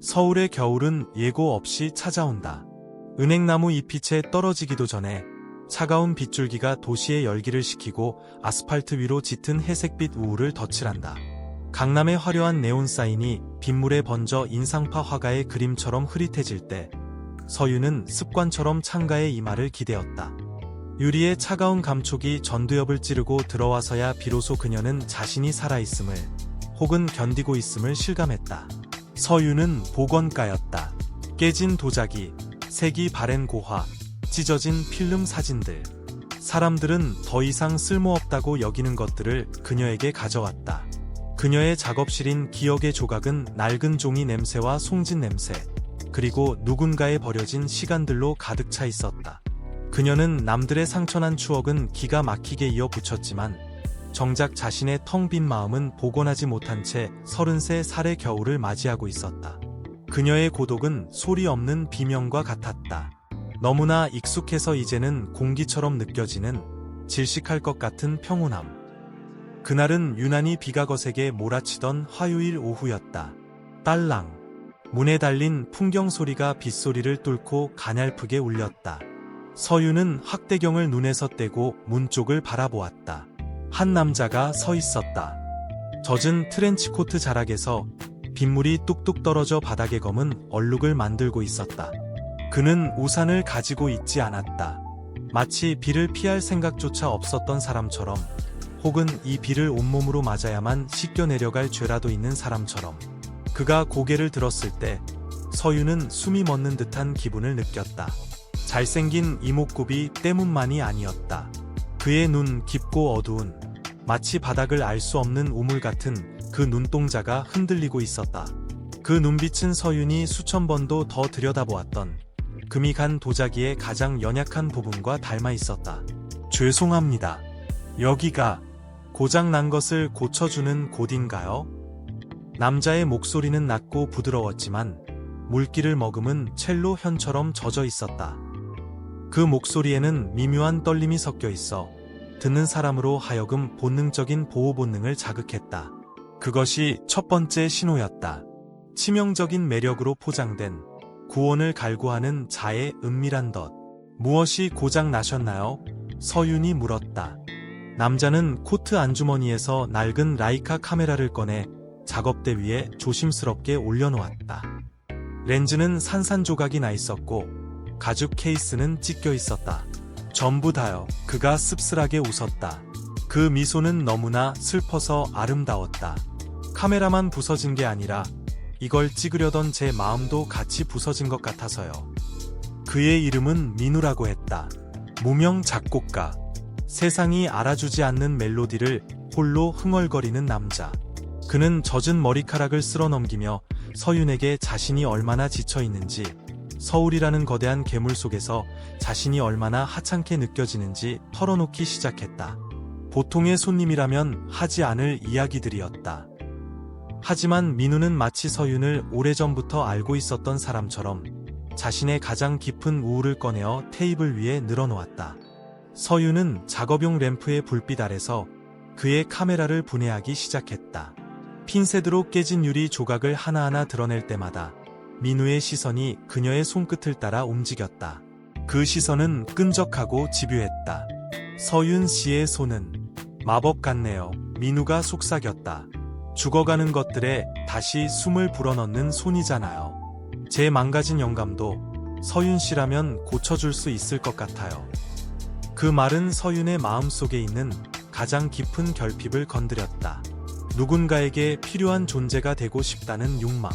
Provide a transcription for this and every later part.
서울의 겨울은 예고 없이 찾아온다. 은행나무 잎이 떨어지기도 전에 차가운 빗줄기가 도시의 열기를 식히고 아스팔트 위로 짙은 회색빛 우울을 덧칠한다. 강남의 화려한 네온 사인이 빗물에 번져 인상파 화가의 그림처럼 흐릿해질 때 서유는 습관처럼 창가의 이마를 기대었다. 유리의 차가운 감촉이 전두엽을 찌르고 들어와서야 비로소 그녀는 자신이 살아있음을 혹은 견디고 있음을 실감했다. 서유는 복원가였다. 깨진 도자기, 색이 바랜 고화, 찢어진 필름 사진들. 사람들은 더 이상 쓸모없다고 여기는 것들을 그녀에게 가져왔다. 그녀의 작업실인 기억의 조각은 낡은 종이 냄새와 송진 냄새, 그리고 누군가의 버려진 시간들로 가득 차 있었다. 그녀는 남들의 상처난 추억은 기가 막히게 이어붙였지만 정작 자신의 텅 빈 마음은 복원하지 못한 채 33살의 겨울을 맞이하고 있었다. 그녀의 고독은 소리 없는 비명과 같았다. 너무나 익숙해서 이제는 공기처럼 느껴지는 질식할 것 같은 평온함. 그날은 유난히 비가 거세게 몰아치던 화요일 오후였다. 딸랑. 문에 달린 풍경 소리가 빗소리를 뚫고 가냘프게 울렸다. 서유는 확대경을 눈에서 떼고 문 쪽을 바라보았다. 한 남자가 서 있었다. 젖은 트렌치코트 자락에서 빗물이 뚝뚝 떨어져 바닥에 검은 얼룩을 만들고 있었다. 그는 우산을 가지고 있지 않았다. 마치 비를 피할 생각조차 없었던 사람처럼, 혹은 이 비를 온몸으로 맞아야만 씻겨 내려갈 죄라도 있는 사람처럼. 그가 고개를 들었을 때 서유는 숨이 멎는 듯한 기분을 느꼈다. 잘생긴 이목구비 때문만이 아니었다. 그의 눈 깊고 어두운, 마치 바닥을 알 수 없는 우물 같은 그 눈동자가 흔들리고 있었다. 그 눈빛은 서윤이 수천 번도 더 들여다보았던 금이 간 도자기의 가장 연약한 부분과 닮아 있었다. 죄송합니다. 여기가 고장난 것을 고쳐주는 곳인가요? 남자의 목소리는 낮고 부드러웠지만 물기를 머금은 첼로 현처럼 젖어 있었다. 그 목소리에는 미묘한 떨림이 섞여 있어 듣는 사람으로 하여금 본능적인 보호 본능을 자극했다. 그것이 첫 번째 신호였다. 치명적인 매력으로 포장된 구원을 갈구하는 자의 은밀한 덫. 무엇이 고장 나셨나요? 서윤이 물었다. 남자는 코트 안주머니에서 낡은 라이카 카메라를 꺼내 작업대 위에 조심스럽게 올려놓았다. 렌즈는 산산조각이 나 있었고 가죽 케이스는 찢겨 있었다. 전부 다요. 그가 씁쓸하게 웃었다. 그 미소는 너무나 슬퍼서 아름다웠다. 카메라만 부서진 게 아니라 이걸 찍으려던 제 마음도 같이 부서진 것 같아서요. 그의 이름은 민우라고 했다. 무명 작곡가. 세상이 알아주지 않는 멜로디를 홀로 흥얼거리는 남자. 그는 젖은 머리카락을 쓸어넘기며 서윤에게 자신이 얼마나 지쳐 있는지, 서울이라는 거대한 괴물 속에서 자신이 얼마나 하찮게 느껴지는지 털어놓기 시작했다. 보통의 손님이라면 하지 않을 이야기들이었다. 하지만 민우는 마치 서윤을 오래전부터 알고 있었던 사람처럼 자신의 가장 깊은 우울을 꺼내어 테이블 위에 늘어놓았다. 서윤은 작업용 램프의 불빛 아래서 그의 카메라를 분해하기 시작했다. 핀셋으로 깨진 유리 조각을 하나하나 드러낼 때마다 민우의 시선이 그녀의 손끝을 따라 움직였다. 그 시선은 끈적하고 집요했다. 서윤 씨의 손은 마법 같네요. 민우가 속삭였다. 죽어가는 것들에 다시 숨을 불어넣는 손이잖아요. 제 망가진 영감도 서윤 씨라면 고쳐줄 수 있을 것 같아요. 그 말은 서윤의 마음속에 있는 가장 깊은 결핍을 건드렸다. 누군가에게 필요한 존재가 되고 싶다는 욕망.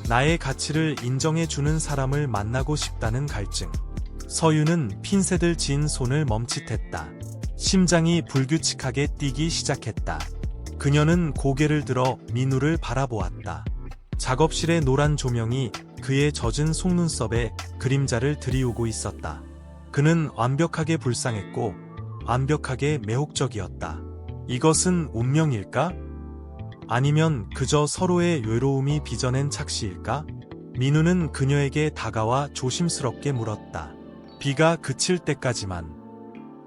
나의 가치를 인정해주는 사람을 만나고 싶다는 갈증. 서윤은 핀셋을 쥔 손을 멈칫했다. 심장이 불규칙하게 뛰기 시작했다. 그녀는 고개를 들어 민우를 바라보았다. 작업실의 노란 조명이 그의 젖은 속눈썹에 그림자를 들이우고 있었다. 그는 완벽하게 불쌍했고 완벽하게 매혹적이었다. 이것은 운명일까? 아니면 그저 서로의 외로움이 빚어낸 착시일까? 민우는 그녀에게 다가와 조심스럽게 물었다. 비가 그칠 때까지만.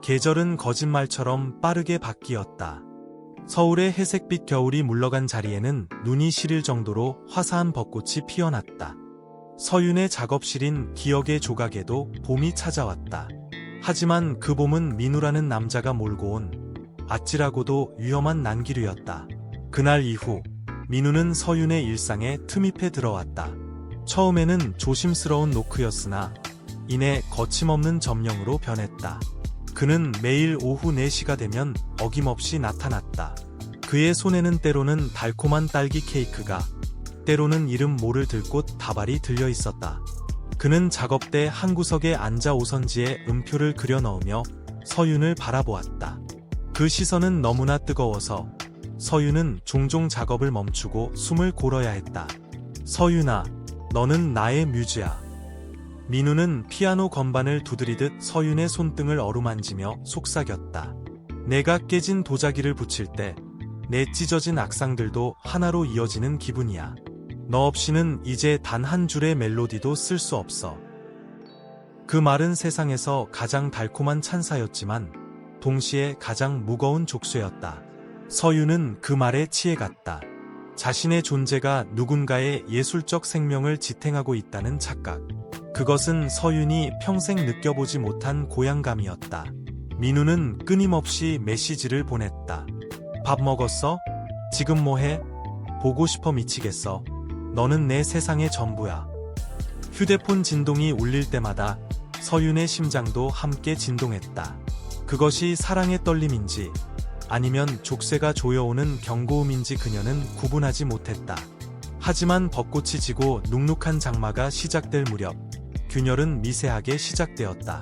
계절은 거짓말처럼 빠르게 바뀌었다. 서울의 회색빛 겨울이 물러간 자리에는 눈이 시릴 정도로 화사한 벚꽃이 피어났다. 서윤의 작업실인 기억의 조각에도 봄이 찾아왔다. 하지만 그 봄은 민우라는 남자가 몰고 온 아찔하고도 위험한 난기류였다. 그날 이후 민우는 서윤의 일상에 틈입해 들어왔다. 처음에는 조심스러운 노크였으나 이내 거침없는 점령으로 변했다. 그는 매일 오후 4시가 되면 어김없이 나타났다. 그의 손에는 때로는 달콤한 딸기 케이크가, 때로는 이름 모를 들꽃 다발이 들려 있었다. 그는 작업대 한 구석에 앉아 오선지에 음표를 그려 넣으며 서윤을 바라보았다. 그 시선은 너무나 뜨거워서 서윤은 종종 작업을 멈추고 숨을 고러야 했다. 서윤아, 너는 나의 뮤즈야. 민우는 피아노 건반을 두드리듯 서윤의 손등을 어루만지며 속삭였다. 내가 깨진 도자기를 붙일 때 내 찢어진 악상들도 하나로 이어지는 기분이야. 너 없이는 이제 단 한 줄의 멜로디도 쓸 수 없어. 그 말은 세상에서 가장 달콤한 찬사였지만 동시에 가장 무거운 족쇄였다. 서윤은 그 말에 취해갔다. 자신의 존재가 누군가의 예술적 생명을 지탱하고 있다는 착각. 그것은 서윤이 평생 느껴보지 못한 고향감이었다. 민우는 끊임없이 메시지를 보냈다. 밥 먹었어? 지금 뭐해? 보고 싶어 미치겠어. 너는 내 세상의 전부야. 휴대폰 진동이 울릴 때마다 서윤의 심장도 함께 진동했다. 그것이 사랑의 떨림인지 아니면 족쇄가 조여오는 경고음인지 그녀는 구분하지 못했다. 하지만 벚꽃이 지고 눅눅한 장마가 시작될 무렵 균열은 미세하게 시작되었다.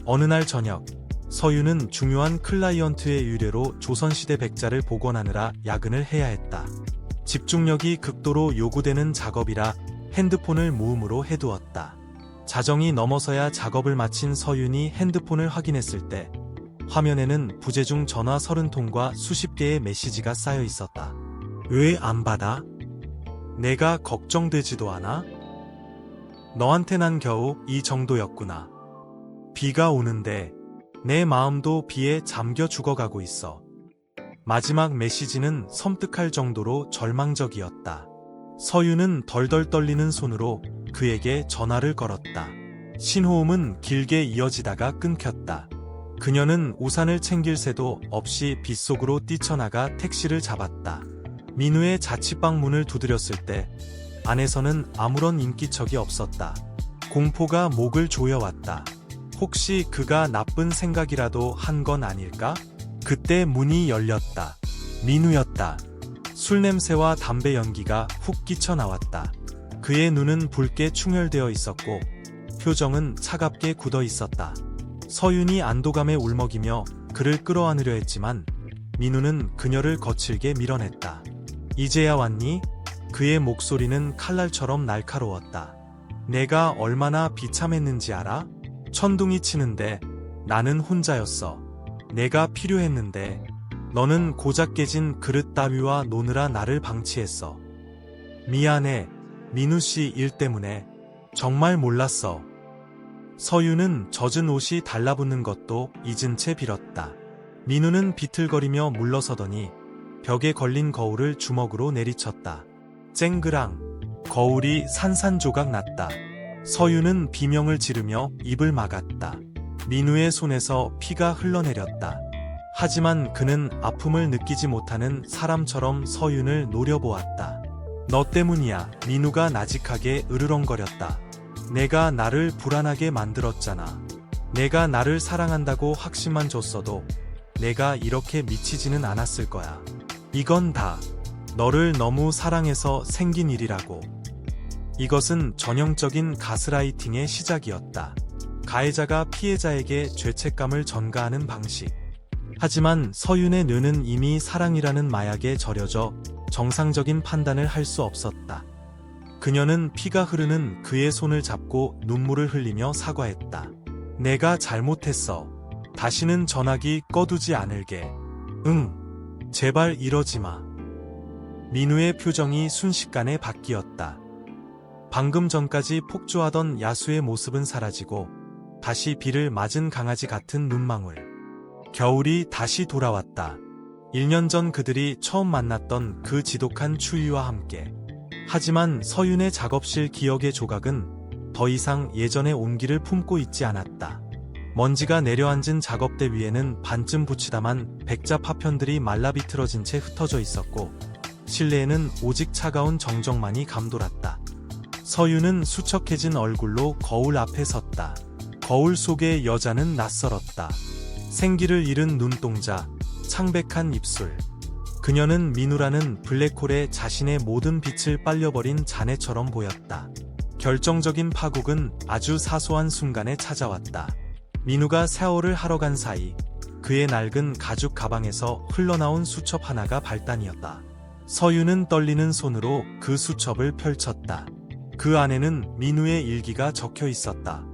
어느 날 저녁 서윤은 중요한 클라이언트의 의뢰로 조선시대 백자를 복원하느라 야근을 해야 했다. 집중력이 극도로 요구되는 작업이라 핸드폰을 무음으로 해두었다. 자정이 넘어서야 작업을 마친 서윤이 핸드폰을 확인했을 때 화면에는 부재중 전화 30통과 수십 개의 메시지가 쌓여 있었다. 왜 안 받아? 내가 걱정되지도 않아? 너한테 난 겨우 이 정도였구나. 비가 오는데 내 마음도 비에 잠겨 죽어가고 있어. 마지막 메시지는 섬뜩할 정도로 절망적이었다. 서윤은 덜덜 떨리는 손으로 그에게 전화를 걸었다. 신호음은 길게 이어지다가 끊겼다. 그녀는 우산을 챙길 새도 없이 빗속으로 뛰쳐나가 택시를 잡았다. 민우의 자취방 문을 두드렸을 때 안에서는 아무런 인기척이 없었다. 공포가 목을 조여왔다. 혹시 그가 나쁜 생각이라도 한 건 아닐까? 그때 문이 열렸다. 민우였다. 술 냄새와 담배 연기가 훅 끼쳐 나왔다. 그의 눈은 붉게 충혈되어 있었고 표정은 차갑게 굳어 있었다. 서윤이 안도감에 울먹이며 그를 끌어안으려 했지만 민우는 그녀를 거칠게 밀어냈다. 이제야 왔니? 그의 목소리는 칼날처럼 날카로웠다. 내가 얼마나 비참했는지 알아? 천둥이 치는데 나는 혼자였어. 내가 필요했는데 너는 고작 깨진 그릇 따위와 노느라 나를 방치했어. 미안해. 민우씨 일 때문에. 정말 몰랐어. 서윤은 젖은 옷이 달라붙는 것도 잊은 채 빌었다. 민우는 비틀거리며 물러서더니 벽에 걸린 거울을 주먹으로 내리쳤다. 쨍그랑. 거울이 산산조각 났다. 서윤은 비명을 지르며 입을 막았다. 민우의 손에서 피가 흘러내렸다. 하지만 그는 아픔을 느끼지 못하는 사람처럼 서윤을 노려보았다. 너 때문이야. 민우가 나직하게 으르렁거렸다. 내가 나를 불안하게 만들었잖아. 내가 나를 사랑한다고 확신만 줬어도 내가 이렇게 미치지는 않았을 거야. 이건 다 너를 너무 사랑해서 생긴 일이라고. 이것은 전형적인 가스라이팅의 시작이었다. 가해자가 피해자에게 죄책감을 전가하는 방식. 하지만 서윤의 뇌는 이미 사랑이라는 마약에 절여져 정상적인 판단을 할 수 없었다. 그녀는 피가 흐르는 그의 손을 잡고 눈물을 흘리며 사과했다. 내가 잘못했어. 다시는 전화기 꺼두지 않을게. 응. 제발 이러지 마. 민우의 표정이 순식간에 바뀌었다. 방금 전까지 폭주하던 야수의 모습은 사라지고 다시 비를 맞은 강아지 같은 눈망울. 겨울이 다시 돌아왔다. 1년 전 그들이 처음 만났던 그 지독한 추위와 함께. 하지만 서윤의 작업실 기억의 조각은 더 이상 예전의 온기를 품고 있지 않았다. 먼지가 내려앉은 작업대 위에는 반쯤 붙이다만 백자 파편들이 말라 비틀어진 채 흩어져 있었고, 실내에는 오직 차가운 정적만이 감돌았다. 서윤은 수척해진 얼굴로 거울 앞에 섰다. 거울 속의 여자는 낯설었다. 생기를 잃은 눈동자, 창백한 입술. 그녀는 민우라는 블랙홀에 자신의 모든 빛을 빨려버린 자네처럼 보였다. 결정적인 파국은 아주 사소한 순간에 찾아왔다. 민우가 샤워를 하러 간 사이 그의 낡은 가죽 가방에서 흘러나온 수첩 하나가 발단이었다. 서윤은 떨리는 손으로 그 수첩을 펼쳤다. 그 안에는 민우의 일기가 적혀 있었다.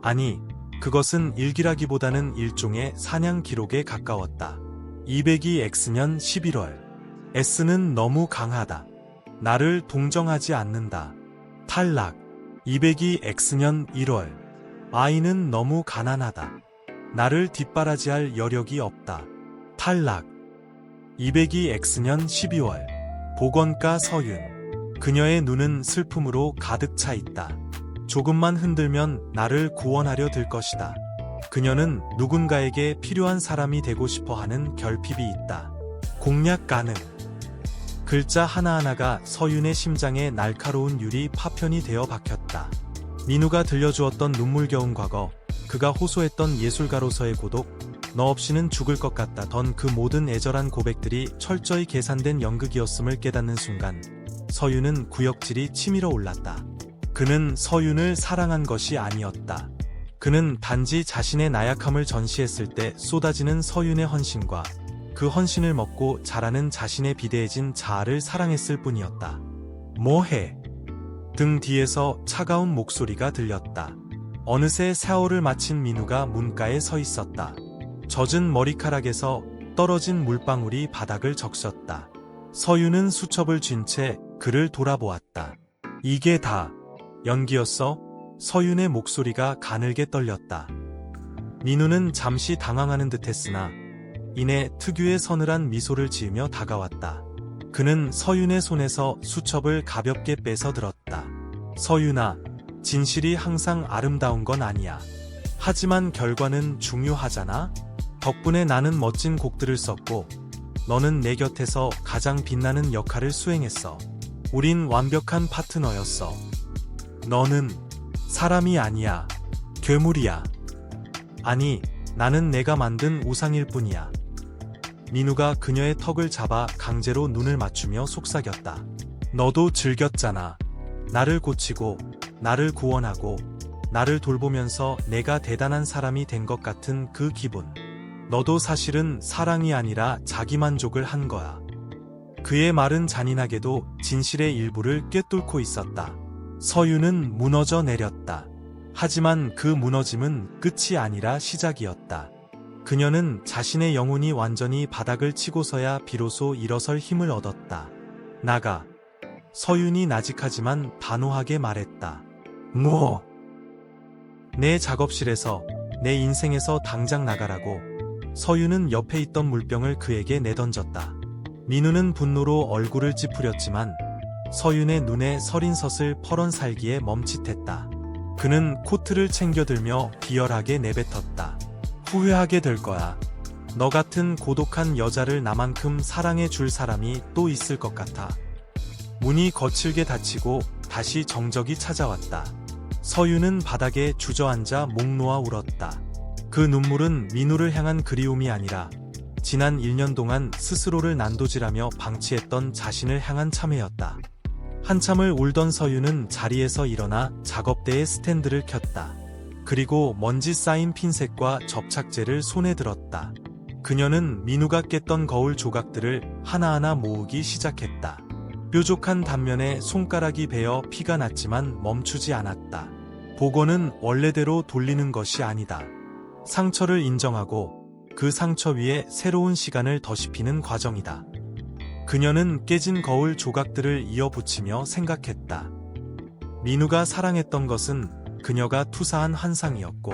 아니, 그것은 일기라기보다는 일종의 사냥 기록에 가까웠다. 202X년 11월. S는 너무 강하다. 나를 동정하지 않는다. 탈락. 202X년 1월. I는 너무 가난하다. 나를 뒷바라지할 여력이 없다. 탈락. 202X년 12월. 보건과 서윤. 그녀의 눈은 슬픔으로 가득 차 있다. 조금만 흔들면 나를 구원하려 들 것이다. 그녀는 누군가에게 필요한 사람이 되고 싶어 하는 결핍이 있다. 공략 가능. 글자 하나하나가 서윤의 심장에 날카로운 유리 파편이 되어 박혔다. 민우가 들려주었던 눈물겨운 과거, 그가 호소했던 예술가로서의 고독, 너 없이는 죽을 것 같다던 그 모든 애절한 고백들이 철저히 계산된 연극이었음을 깨닫는 순간, 서윤은 구역질이 치밀어 올랐다. 그는 서윤을 사랑한 것이 아니었다. 그는 단지 자신의 나약함을 전시했을 때 쏟아지는 서윤의 헌신과 그 헌신을 먹고 자라는 자신의 비대해진 자아를 사랑했을 뿐이었다. 뭐해? 등 뒤에서 차가운 목소리가 들렸다. 어느새 샤워를 마친 민우가 문가에 서 있었다. 젖은 머리카락에서 떨어진 물방울이 바닥을 적셨다. 서윤은 수첩을 쥔 채 그를 돌아보았다. 이게 다 연기였어? 서윤의 목소리가 가늘게 떨렸다. 민우는 잠시 당황하는 듯했으나 이내 특유의 서늘한 미소를 지으며 다가왔다. 그는 서윤의 손에서 수첩을 가볍게 빼서 들었다. 서윤아, 진실이 항상 아름다운 건 아니야. 하지만 결과는 중요하잖아? 덕분에 나는 멋진 곡들을 썼고 너는 내 곁에서 가장 빛나는 역할을 수행했어. 우린 완벽한 파트너였어. 너는 사람이 아니야. 괴물이야. 아니, 나는 내가 만든 우상일 뿐이야. 민우가 그녀의 턱을 잡아 강제로 눈을 맞추며 속삭였다. 너도 즐겼잖아. 나를 고치고, 나를 구원하고, 나를 돌보면서 내가 대단한 사람이 된 것 같은 그 기분. 너도 사실은 사랑이 아니라 자기만족을 한 거야. 그의 말은 잔인하게도 진실의 일부를 꿰뚫고 있었다. 서윤은 무너져 내렸다. 하지만 그 무너짐은 끝이 아니라 시작이었다. 그녀는 자신의 영혼이 완전히 바닥을 치고서야 비로소 일어설 힘을 얻었다. 나가. 서윤이 나직하지만 단호하게 말했다. 뭐? 내 작업실에서, 내 인생에서 당장 나가라고. 서윤은 옆에 있던 물병을 그에게 내던졌다. 민우는 분노로 얼굴을 찌푸렸지만 서윤의 눈에 서린 섯을 퍼런 살기에 멈칫했다. 그는 코트를 챙겨들며 비열하게 내뱉었다. 후회하게 될 거야. 너 같은 고독한 여자를 나만큼 사랑해 줄 사람이 또 있을 것 같아. 문이 거칠게 닫히고 다시 정적이 찾아왔다. 서윤은 바닥에 주저앉아 목 놓아 울었다. 그 눈물은 민우를 향한 그리움이 아니라 지난 1년 동안 스스로를 난도질하며 방치했던 자신을 향한 참회였다. 한참을 울던 서윤은 자리에서 일어나 작업대의 스탠드를 켰다. 그리고 먼지 쌓인 핀셋과 접착제를 손에 들었다. 그녀는 민우가 깼던 거울 조각들을 하나하나 모으기 시작했다. 뾰족한 단면에 손가락이 베어 피가 났지만 멈추지 않았다. 복원은 원래대로 돌리는 것이 아니다. 상처를 인정하고 그 상처 위에 새로운 시간을 더시피는 과정이다. 그녀는 깨진 거울 조각들을 이어붙이며 생각했다. 민우가 사랑했던 것은 그녀가 투사한 환상이었고